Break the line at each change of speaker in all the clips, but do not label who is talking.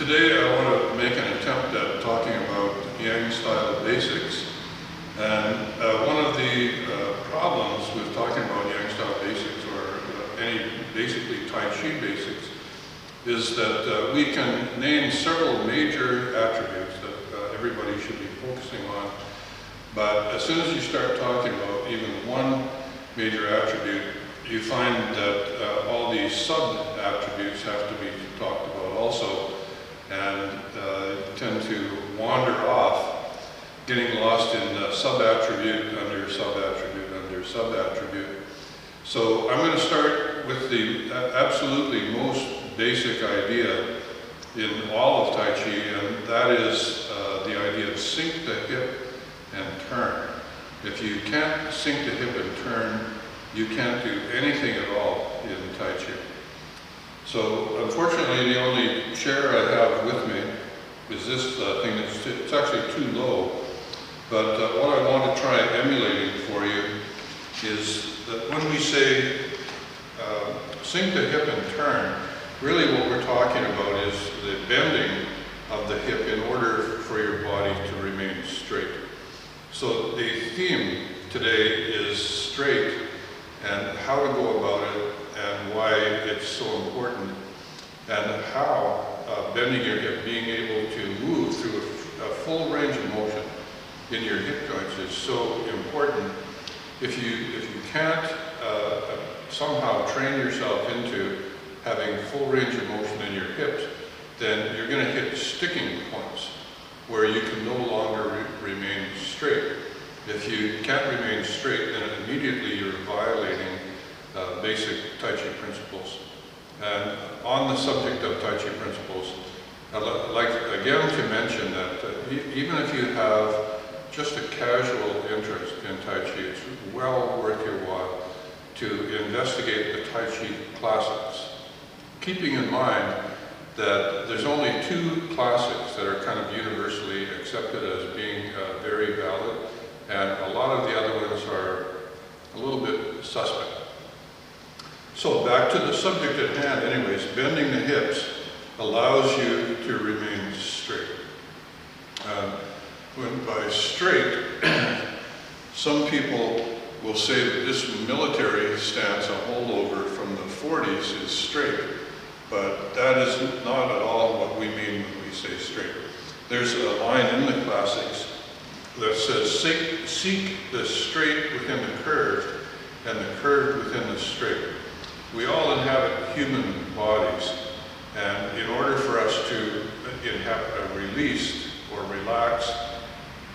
Today I want to make an attempt at talking about Yang Style basics. And one of the problems with talking about Yang Style basics or any basically Tai Chi basics is that we can name several major attributes that everybody should be focusing on. But as soon as you start talking about even one major attribute, you find that all these sub-attributes have to be talked about also, and tend to wander off, getting lost in sub-attribute under sub-attribute under sub-attribute. So I'm going to start with the absolutely most basic idea in all of Tai Chi, and that is the idea of sink the hip and turn. If you can't sink the hip and turn, you can't do anything at all in Tai Chi. So unfortunately, the only chair I have with me is this thing. It's actually too low, but what I want to try emulating for you is that when we say sink the hip and turn, really what we're talking about is the bending of the hip in order for your body to remain straight. So the theme today is straight and how to go about it and why it's so important, and how bending your hip, being able to move through a full range of motion in your hip joints is so important. If you can't somehow train yourself into having full range of motion in your hips, then you're going to hit sticking points where you can no longer remain straight. If you can't remain straight, then immediately you're violating basic Tai Chi principles. And on the subject of Tai Chi principles, I'd like again to mention that even if you have just a casual interest in Tai Chi, it's well worth your while to investigate the Tai Chi classics, keeping in mind that there's only two classics that are kind of universally accepted as being very valid, and a lot of the other ones are a little bit suspect. So back to the subject at hand anyways, bending the hips allows you to remain straight. When by straight, some people will say that this military stance, a holdover from the 40s, is straight, but that is not at all what we mean when we say straight. There's a line in the classics that says, seek the straight within the curved and the curved within the straight. We all inhabit human bodies, and in order for us to inhabit a released or relaxed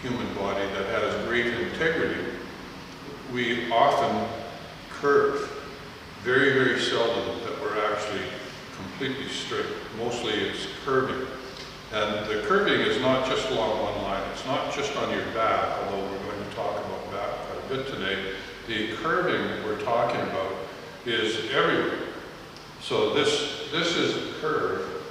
human body that has great integrity, we often curve. Very, very seldom that we're actually completely straight. Mostly it's curving. And the curving is not just along one line. It's not just on your back, although we're going to talk about back quite a bit today. The curving that we're talking about is everywhere. So this is a curve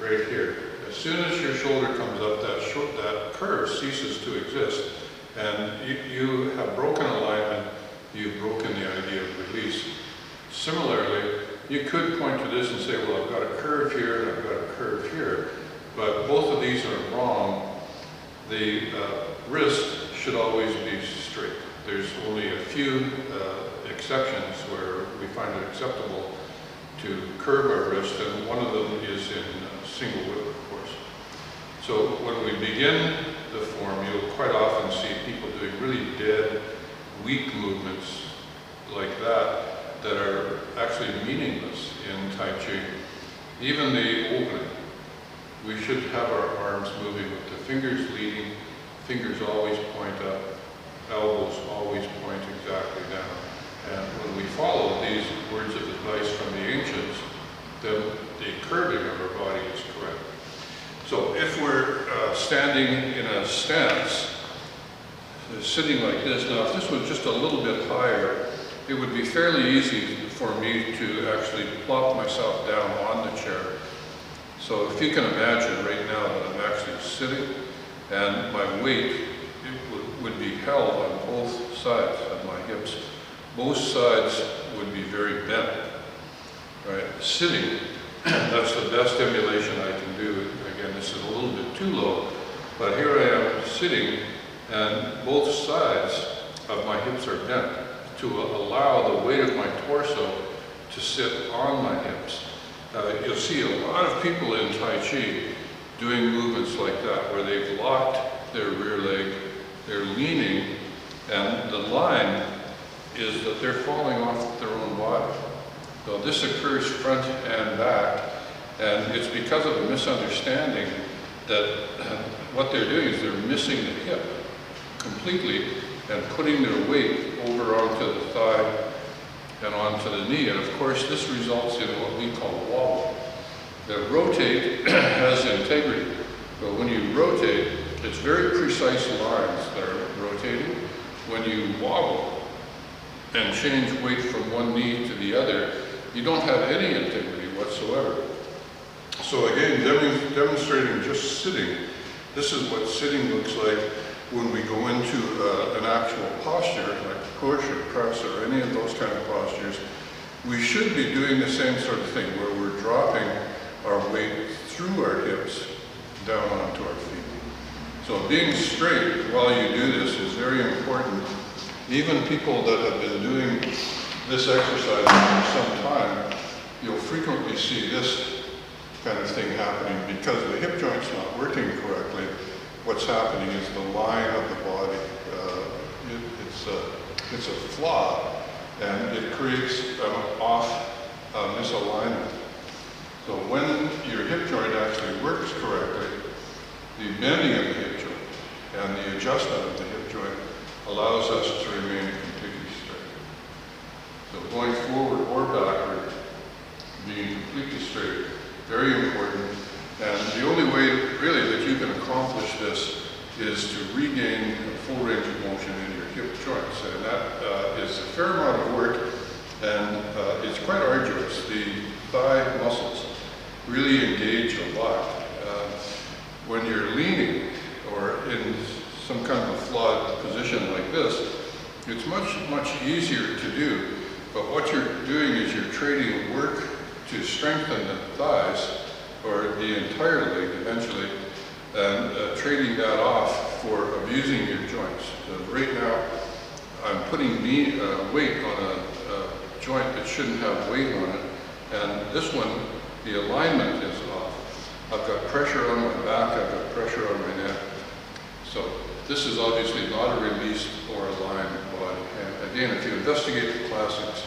right here. As soon as your shoulder comes up, that curve ceases to exist. And you have broken alignment, you've broken the idea of release. Similarly, you could point to this and say, well, I've got a curve here and I've got a curve here. But both of these are wrong. The wrist should always be straight. There's only a few exceptions where we find it acceptable to curve our wrist, and one of them is in single whip, of course. So when we begin the form, you'll quite often see people doing really dead, weak movements like that that are actually meaningless in Tai Chi. Even the opening. We should have our arms moving with the fingers leading, fingers always point up, elbows always point exactly down. And when we follow these words of advice from the ancients, then the curving of our body is correct. So if we're standing in a stance, sitting like this, now if this was just a little bit higher, it would be fairly easy for me to actually plop myself down on the chair. So if you can imagine right now that I'm actually sitting and my weight would be held on both sides of my hips. Both sides would be very bent, right? Sitting, That's the best stimulation I can do. Again, this is a little bit too low, but here I am sitting, and both sides of my hips are bent to allow the weight of my torso to sit on my hips. You'll see a lot of people in Tai Chi doing movements like that, where they've locked their rear leg, they're leaning, and the line is that they're falling off their own body. So this occurs front and back, and it's because of a misunderstanding that what they're doing is they're missing the hip completely and putting their weight over onto the thigh and onto the knee. And of course, this results in what we call wobble. The rotate has integrity, but when you rotate, it's very precise lines that are rotating. When you wobble and change weight from one knee to the other, you don't have any integrity whatsoever. So again, demonstrating just sitting, this is what sitting looks like when we go into an actual posture, like push or press or any of those kind of postures. We should be doing the same sort of thing, where we're dropping our weight through our hips down onto our feet. So being straight while you do this is very important. Even people that have been doing this exercise for some time, you'll frequently see this kind of thing happening because the hip joint's not working correctly. What's happening is the line of the body, it's a flaw, and it creates an off misalignment. So when your hip joint actually works correctly, the bending of the hip joint and the adjustment of the hip joint allows us to remain completely straight. So going forward or backward, being completely straight, very important. And the only way really that you can accomplish this is to regain a full range of motion in your hip joints. And that is a fair amount of work, and it's quite arduous. The thigh muscles really engage a lot. When you're leaning or in some kind of a flawed position like this, it's much easier to do. But what you're doing is you're trading work to strengthen the thighs, or the entire leg eventually, and trading that off for abusing your joints. So right now, I'm putting weight on a joint that shouldn't have weight on it, and this one, the alignment is off. I've got pressure on my back, I've got pressure on my neck. So this is obviously not a released or aligned body. And again, if you investigate the classics,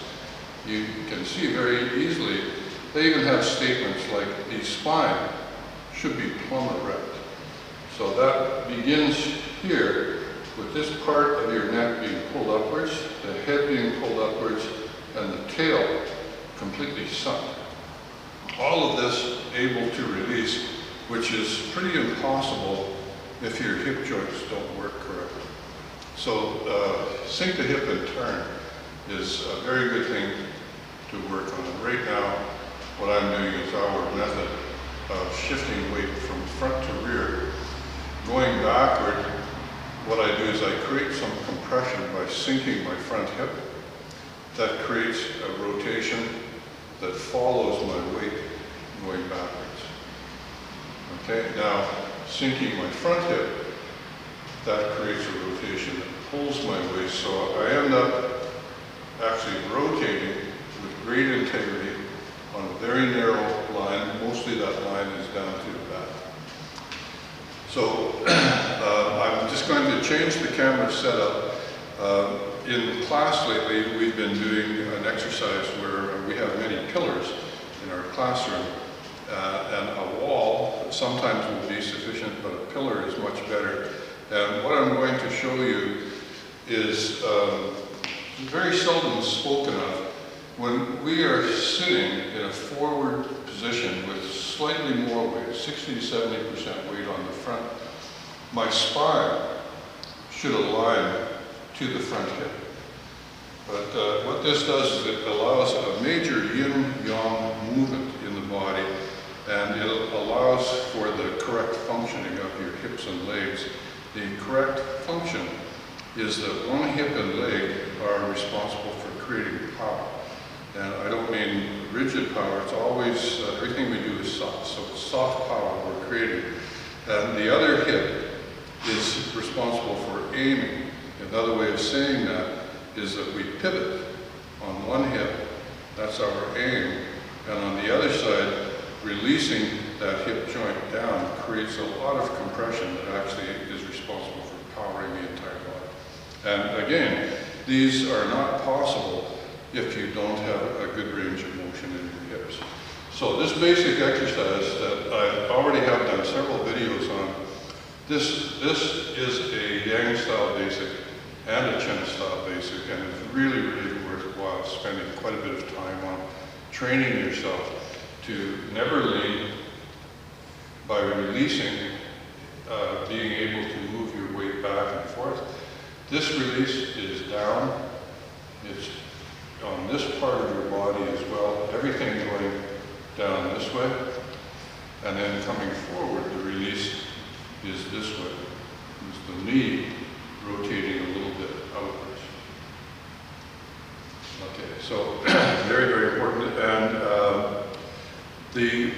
you can see very easily, they even have statements like the spine should be plumb erect. So that begins here with this part of your neck being pulled upwards, the head being pulled upwards, and the tail completely sunk. All of this able to release, which is pretty impossible if your hip joints don't work correctly. So sink the hip and turn is a very good thing to work on. Right now, what I'm doing is our method of shifting weight from front to rear. Going backward, what I do is I create some compression by sinking my front hip. That creates a rotation that follows my weight going backwards. Okay, now sinking my front hip, that creates a rotation that pulls my waist. So I end up actually rotating with great integrity on a very narrow line. Mostly that line is down to the back. So I'm just going to change the camera setup. In class lately, we've been doing an exercise where we have many pillars in our classroom, and a wall sometimes will be sufficient, but a pillar is much better. And what I'm going to show you is very seldom spoken of. When we are sitting in a forward position with slightly more weight, 60 to 70% weight on the front, my spine should align to the front hip. But what this does is it allows a major yin-yang movement in the body, and it allows for the correct functioning of your hips and legs. The correct function is that one hip and leg are responsible for creating power. And I don't mean rigid power, it's always, everything we do is soft. So it's soft power we're creating. And the other hip is responsible for aiming. Another way of saying that is that we pivot on one hip, that's our aim, and on the other side, releasing that hip joint down creates a lot of compression that actually is responsible for powering the entire body. And again, these are not possible if you don't have a good range of motion in your hips. So this basic exercise that I already have done several videos on, this is a Yang Style Basic and a Chen Style Basic, and it's really, really worthwhile spending quite a bit of time on training yourself to never lean by releasing, being able to move your weight back and forth. This release is down, it's on this part of your body as well, everything going down this way, and then coming forward, the release is this way. It's the knee rotating a little bit outwards. Okay, so very, very important. And the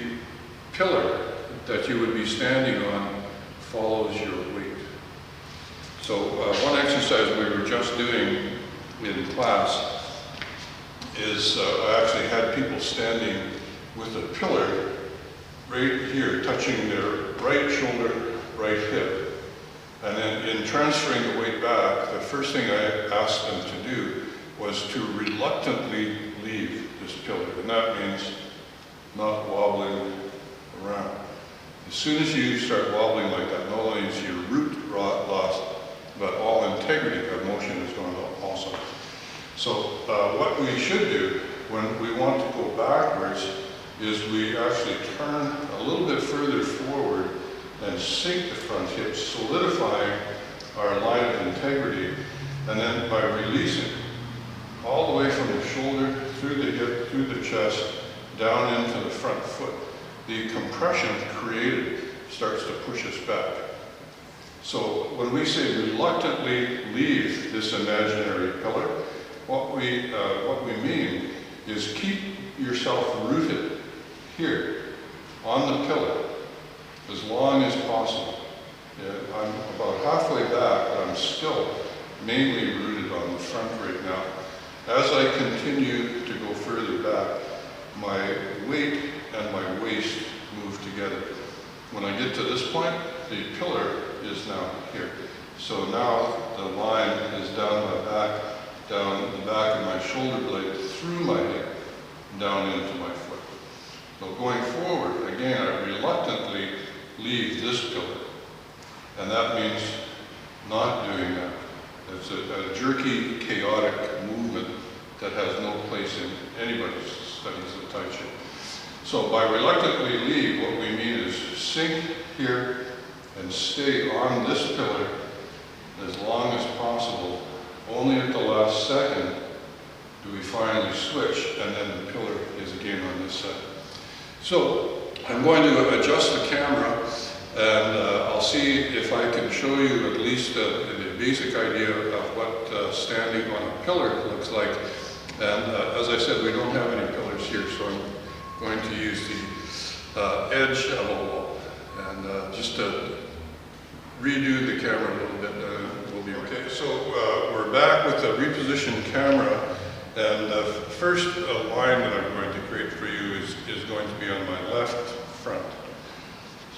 pillar that you would be standing on follows your weight. So one exercise we were just doing in class is I actually had people standing with a pillar right here, touching their right shoulder, right hip. And then in transferring the weight back, the first thing I asked them to do was to reluctantly leave this pillar. And that means not wobbling around. As soon as you start wobbling like that, not only is your root lost, but all integrity of motion is going to also. So what we should do when we want to go backwards is we actually turn a little bit further forward and sink the front hip, solidifying our line of integrity, and then by releasing all the way from the shoulder, through the hip, through the chest, down into the front foot, the compression created starts to push us back. So when we say reluctantly leave this imaginary pillar, what we mean is keep yourself rooted here on the pillar as long as possible. Yeah, I'm about halfway back, but I'm still mainly rooted on the front right now. As I continue to go further back, my weight and my waist move together. When I get to this point, the pillar is now here. So now the line is down my back, down the back of my shoulder blade, through my hip, down into my foot. So going forward, again, I reluctantly leave this pillar. And that means not doing that. It's a jerky, chaotic movement that has no place in anybody's studies of Tai Chi. So by reluctantly leave, what we mean is sink here and stay on this pillar as long as possible. Only at the last second do we finally switch, and then the pillar is again on this side. So I'm going to adjust the camera, and I'll see if I can show you at least the basic idea of what standing on a pillar looks like. And as I said, we don't have any pillars here, so I'm going to use the edge of a wall. And just to redo the camera a little bit, we'll be okay. So we're back with a repositioned camera, and the first line that I'm going to create for you is going to be on my left front.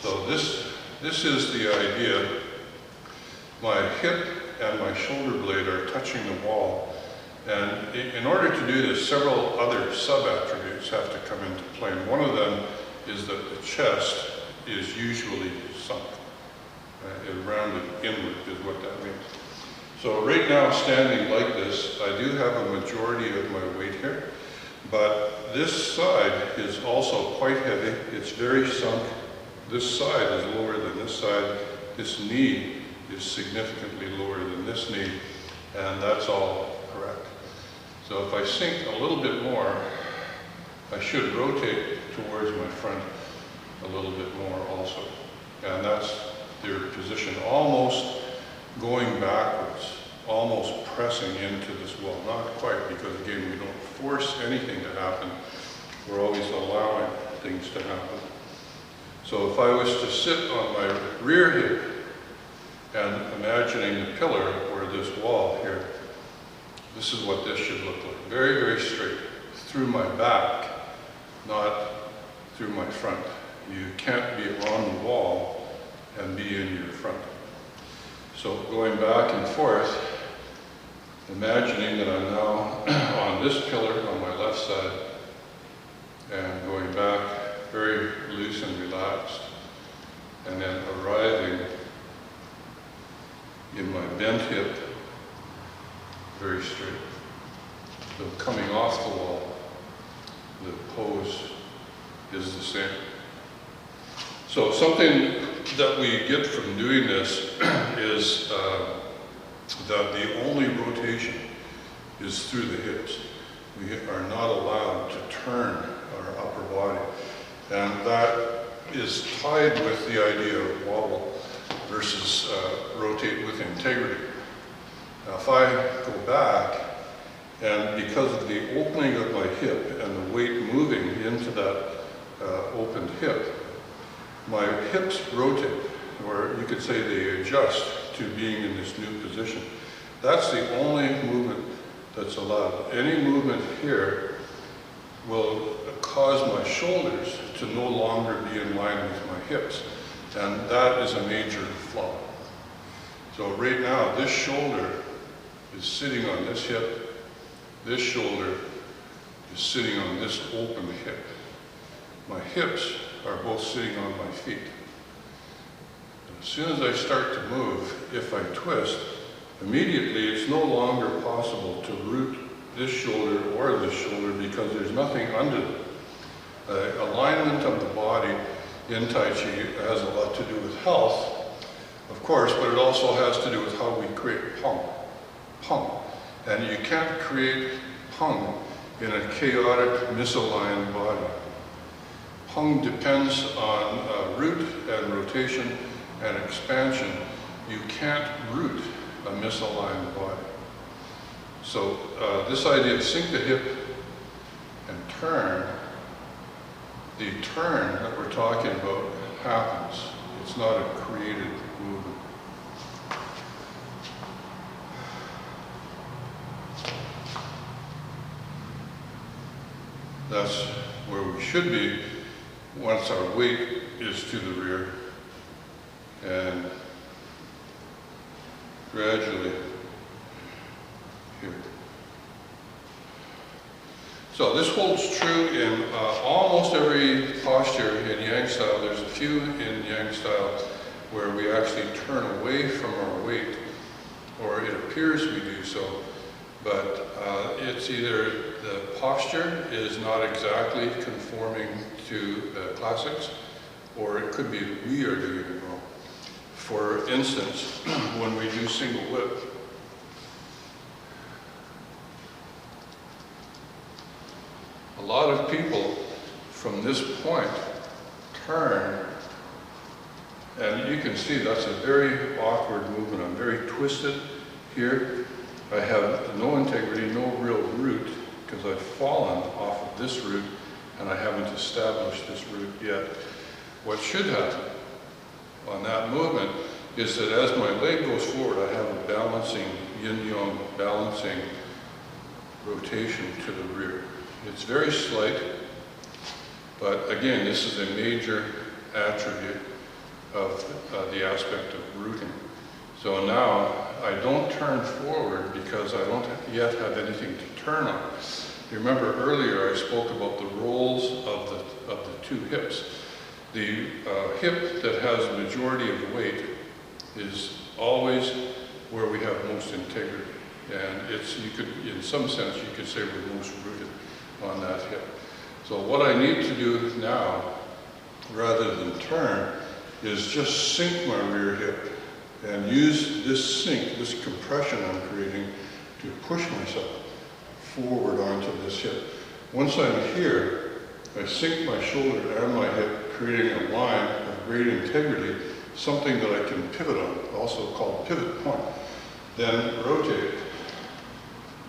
So this is the idea. My hip and my shoulder blade are touching the wall. And in order to do this, several other sub-attributes have to come into play. And one of them is that the chest is usually sunk. Rounded inward is what that means. So right now, standing like this, I do have a majority of my weight here, but this side is also quite heavy. It's very sunk. This side is lower than this side. This knee is significantly lower than this knee, and that's all correct. So if I sink a little bit more, I should rotate towards my front a little bit more also. And that's their position, almost going backwards. almost pressing into this wall. Not quite, because again, we don't force anything to happen. We're always allowing things to happen. So if I was to sit on my rear hip and imagining the pillar or this wall here, this is what this should look like. Very, very straight through my back, not through my front. You can't be on the wall and be in your front. So going back and forth, imagining that I'm now on this pillar on my left side and going back very loose and relaxed, and then arriving in my bent hip very straight. So coming off the wall, the pose is the same. So something that we get from doing this is that the only rotation is through the hips. We are not allowed to turn our upper body. And that is tied with the idea of wobble versus rotate with integrity. Now if I go back, and because of the opening of my hip and the weight moving into that opened hip, my hips rotate, or you could say they adjust to being in this new position. That's the only movement that's allowed. Any movement here will cause my shoulders to no longer be in line with my hips, and that is a major flaw. So right now, this shoulder is sitting on this hip, this shoulder is sitting on this open hip. My hips are both sitting on my feet. And as soon as I start to move, if I twist, immediately it's no longer possible to root this shoulder or this shoulder because there's nothing under them. Alignment of the body in Tai Chi has a lot to do with health, of course, but it also has to do with how we create pung. And you can't create pung in a chaotic, misaligned body. Pung depends on root and rotation and expansion. You can't root a misaligned body. So this idea of sink the hip and turn, the turn that we're talking about happens. It's not a created movement. That's where we should be once our weight is to the rear, and gradually here. So this holds true in almost every posture in Yang Style. There's a few in Yang Style where we actually turn away from our weight, or it appears we do so, but it's either the posture is not exactly conforming to the classics, or it could be we are doing it wrong. For instance, when we do single whip, a lot of people from this point turn, and you can see that's a very awkward movement. I'm very twisted here. I have no integrity, no real root, because I've fallen off of this root and I haven't established this root yet. What should happen on that movement is that as my leg goes forward, I have a balancing, yin-yang balancing rotation to the rear. It's very slight, but again, this is a major attribute of the aspect of rooting. So now I don't turn forward because I don't yet have anything to turn on. You remember earlier I spoke about the roles of the two hips. The hip that has the majority of the weight is always where we have most integrity. And it's, you could, in some sense, you could say we're most rooted on that hip. So what I need to do now, rather than turn, is just sink my rear hip and use this sink, this compression I'm creating, to push myself forward onto this hip. Once I'm here, I sink my shoulder and my hip, creating a line of great integrity, something that I can pivot on, also called pivot point. then rotate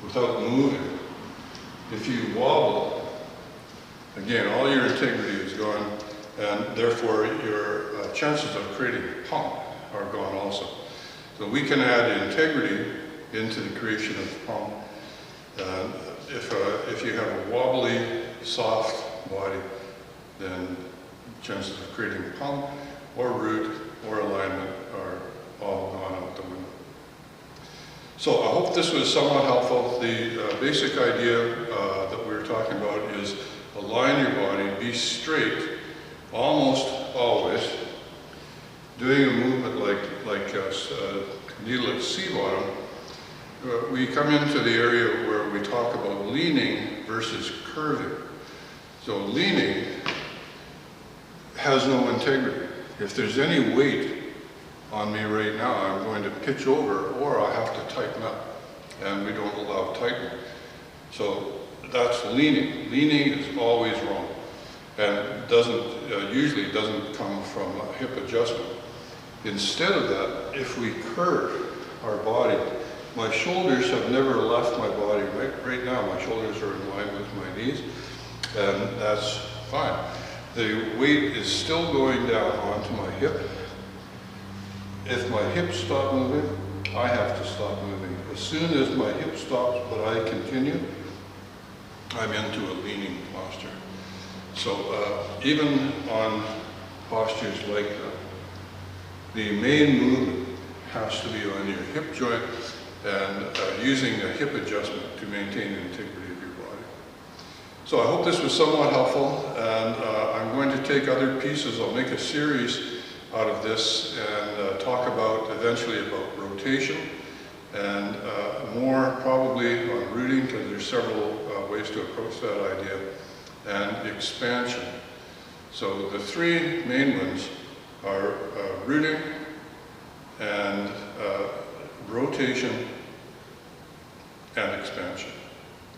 without moving. If you wobble, again, all your integrity is gone, and therefore your chances of creating pump are gone also. So we can add integrity into the creation of pump. If you have a wobbly, soft body, then chances of creating pump or root or alignment are all gone out the window. So I hope this was somewhat helpful. The basic idea that we were talking about is align your body, be straight almost always, doing a movement like needle at sea bottom. We come into the area where we talk about leaning versus curving. So leaning has no integrity. If there's any weight on me right now, I'm going to pitch over or I have to tighten up, and we don't allow tightening. So that's leaning. Leaning is always wrong, and usually doesn't come from a hip adjustment. Instead of that, if we curve our body, my shoulders have never left my body. Right now, my shoulders are in line with my knees, and that's fine. The weight is still going down onto my hip. If my hips stop moving, I have to stop moving. As soon as my hip stops, but I continue, I'm into a leaning posture. So even on postures like that, the main movement has to be on your hip joint and using a hip adjustment to maintain the integrity of your body. So I hope this was somewhat helpful, and I'm going to take other pieces. I'll make a series out of this and talk eventually about rotation and more probably on rooting, because there's several ways to approach that idea, and expansion. So the three main ones are rooting and rotation and expansion.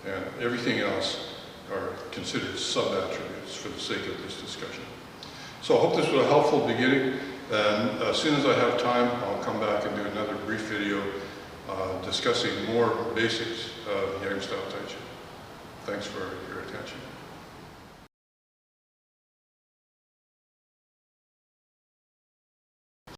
And everything else are considered sub-attributes for the sake of this discussion. So I hope this was a helpful beginning, and as soon as I have time, I'll come back and do another brief video discussing more basics of Yang Style Tai Chi. Thanks for your attention.